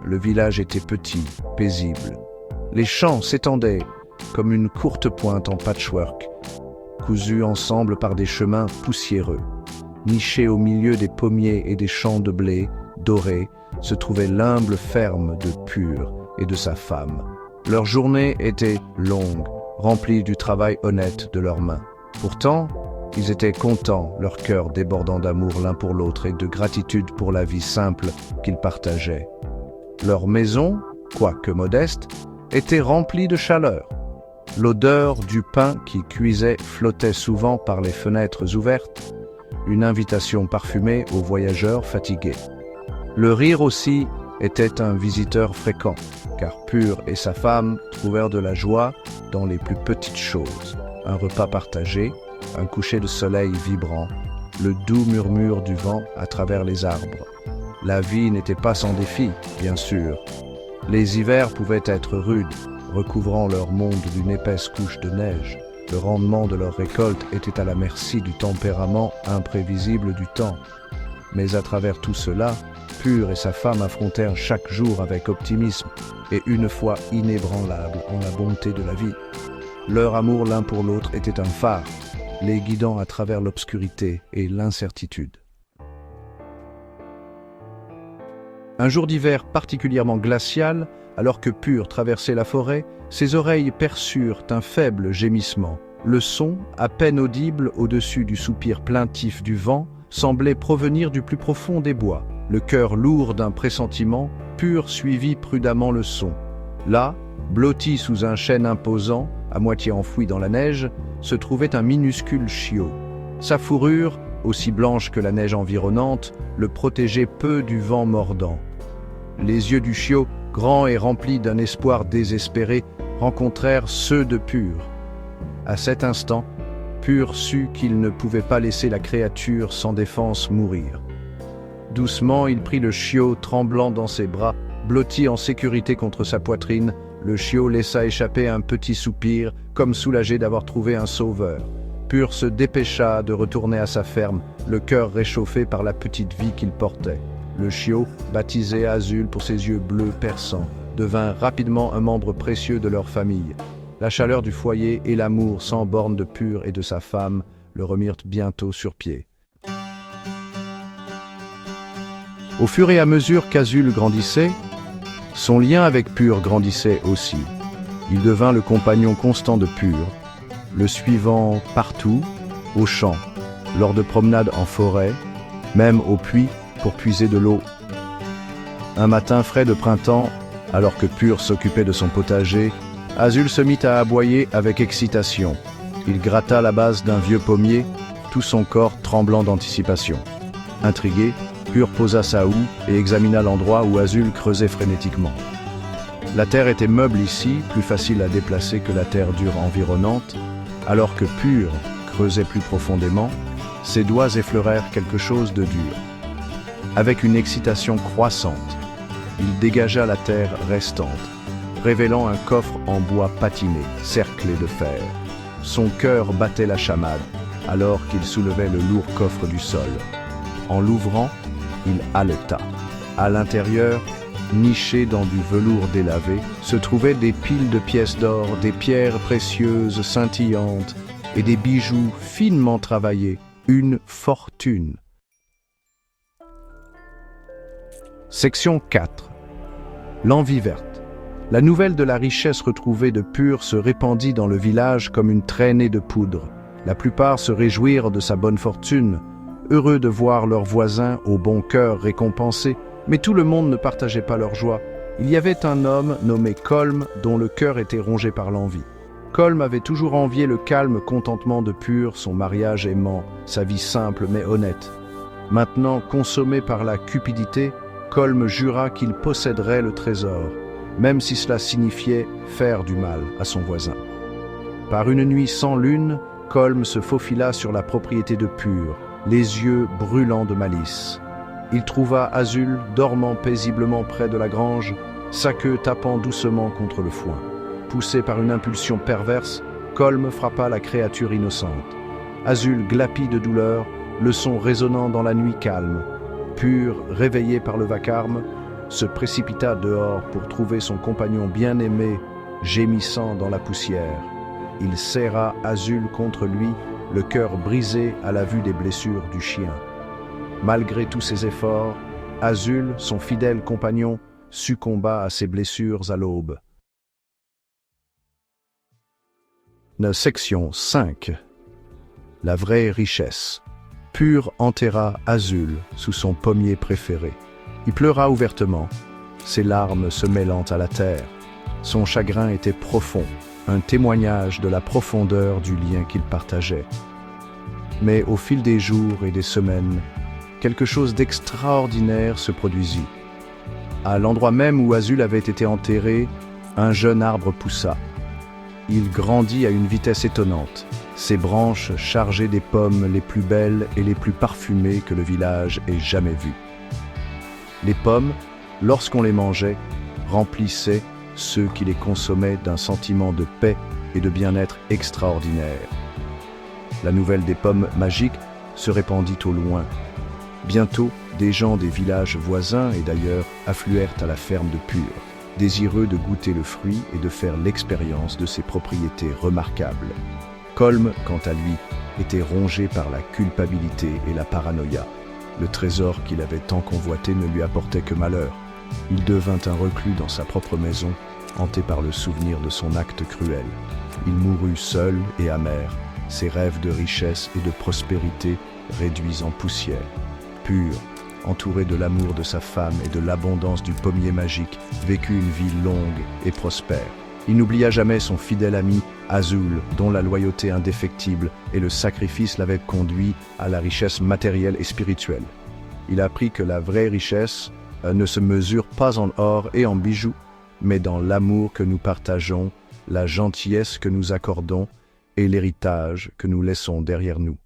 Le village était petit, paisible. Les champs s'étendaient comme une courte pointe en patchwork, cousus ensemble par des chemins poussiéreux. Niché au milieu des pommiers et des champs de blé dorés, se trouvait l'humble ferme de Pur et de sa femme. Leur journée était longue, remplie du travail honnête de leurs mains. Pourtant, ils étaient contents, leur cœur débordant d'amour l'un pour l'autre et de gratitude pour la vie simple qu'ils partageaient. Leur maison, quoique modeste, était remplie de chaleur. L'odeur du pain qui cuisait flottait souvent par les fenêtres ouvertes, une invitation parfumée aux voyageurs fatigués. Le rire aussi était un visiteur fréquent, car Pur et sa femme trouvèrent de la joie dans les plus petites choses. Un repas partagé, un coucher de soleil vibrant, le doux murmure du vent à travers les arbres. La vie n'était pas sans défis, bien sûr. Les hivers pouvaient être rudes, recouvrant leur monde d'une épaisse couche de neige. Le rendement de leur récolte était à la merci du tempérament imprévisible du temps. Mais à travers tout cela, Pur et sa femme affrontèrent chaque jour avec optimisme et une foi inébranlable en la bonté de la vie. Leur amour l'un pour l'autre était un phare, les guidant à travers l'obscurité et l'incertitude. Un jour d'hiver particulièrement glacial, alors que Pur traversait la forêt, ses oreilles perçurent un faible gémissement. Le son, à peine audible au-dessus du soupir plaintif du vent, semblait provenir du plus profond des bois. Le cœur lourd d'un pressentiment, Pur suivit prudemment le son. Là, blotti sous un chêne imposant, à moitié enfoui dans la neige, se trouvait un minuscule chiot. Sa fourrure, aussi blanche que la neige environnante, le protégeait peu du vent mordant. Les yeux du chiot, grands et remplis d'un espoir désespéré, rencontrèrent ceux de Pur. À cet instant, Pur sut qu'il ne pouvait pas laisser la créature sans défense mourir. Doucement, il prit le chiot tremblant dans ses bras, blotti en sécurité contre sa poitrine. Le chiot laissa échapper un petit soupir, comme soulagé d'avoir trouvé un sauveur. Pur se dépêcha de retourner à sa ferme, le cœur réchauffé par la petite vie qu'il portait. Le chiot, baptisé Azul pour ses yeux bleus perçants, devint rapidement un membre précieux de leur famille. La chaleur du foyer et l'amour sans borne de Pur et de sa femme le remirent bientôt sur pied. Au fur et à mesure qu'Azul grandissait, son lien avec Pur grandissait aussi. Il devint le compagnon constant de Pur, le suivant partout, au champ, lors de promenades en forêt, même au puits pour puiser de l'eau. Un matin frais de printemps, alors que Pur s'occupait de son potager, Azul se mit à aboyer avec excitation. Il gratta la base d'un vieux pommier, tout son corps tremblant d'anticipation. Intrigué, Pur posa sa houe et examina l'endroit où Azul creusait frénétiquement. La terre était meuble ici, plus facile à déplacer que la terre dure environnante, alors que Pur creusait plus profondément, ses doigts effleurèrent quelque chose de dur. Avec une excitation croissante, il dégagea la terre restante, révélant un coffre en bois patiné, cerclé de fer. Son cœur battait la chamade, alors qu'il soulevait le lourd coffre du sol. En l'ouvrant, il haleta. À l'intérieur, nichés dans du velours délavé, se trouvaient des piles de pièces d'or, des pierres précieuses scintillantes et des bijoux finement travaillés. Une fortune. Section 4. L'envie verte. La nouvelle de la richesse retrouvée de Pur se répandit dans le village comme une traînée de poudre. La plupart se réjouirent de sa bonne fortune, heureux de voir leurs voisins au bon cœur récompensés, mais tout le monde ne partageait pas leur joie. Il y avait un homme nommé Colm dont le cœur était rongé par l'envie. Colm avait toujours envié le calme contentement de Pur, son mariage aimant, sa vie simple mais honnête. Maintenant, consommé par la cupidité, Colm jura qu'il posséderait le trésor, même si cela signifiait faire du mal à son voisin. Par une nuit sans lune, Colm se faufila sur la propriété de Pur, les yeux brûlants de malice. Il trouva Azul dormant paisiblement près de la grange, sa queue tapant doucement contre le foin. Poussé par une impulsion perverse, Colm frappa la créature innocente. Azul glapit de douleur, le son résonnant dans la nuit calme. Pur, réveillé par le vacarme, se précipita dehors pour trouver son compagnon bien-aimé gémissant dans la poussière. Il serra Azul contre lui, le cœur brisé à la vue des blessures du chien. Malgré tous ses efforts, Azul, son fidèle compagnon, succomba à ses blessures à l'aube. Section 5. La vraie richesse. Pur enterra Azul sous son pommier préféré. Il pleura ouvertement, ses larmes se mêlant à la terre. Son chagrin était profond, un témoignage de la profondeur du lien qu'ils partageaient. Mais au fil des jours et des semaines, quelque chose d'extraordinaire se produisit. À l'endroit même où Azul avait été enterré, un jeune arbre poussa. Il grandit à une vitesse étonnante, ses branches chargées des pommes les plus belles et les plus parfumées que le village ait jamais vues. Les pommes, lorsqu'on les mangeait, remplissaient ceux qui les consommaient d'un sentiment de paix et de bien-être extraordinaire. La nouvelle des pommes magiques se répandit au loin. Bientôt, des gens des villages voisins et d'ailleurs affluèrent à la ferme de Pur, désireux de goûter le fruit et de faire l'expérience de ses propriétés remarquables. Colm, quant à lui, était rongé par la culpabilité et la paranoïa. Le trésor qu'il avait tant convoité ne lui apportait que malheur. Il devint un reclus dans sa propre maison, hanté par le souvenir de son acte cruel. Il mourut seul et amer, ses rêves de richesse et de prospérité réduits en poussière. Pur, entouré de l'amour de sa femme et de l'abondance du pommier magique, vécut une vie longue et prospère. Il n'oublia jamais son fidèle ami Azul, dont la loyauté indéfectible et le sacrifice l'avaient conduit à la richesse matérielle et spirituelle. Il apprit que la vraie richesse ne se mesure pas en or et en bijoux, mais dans l'amour que nous partageons, la gentillesse que nous accordons et l'héritage que nous laissons derrière nous.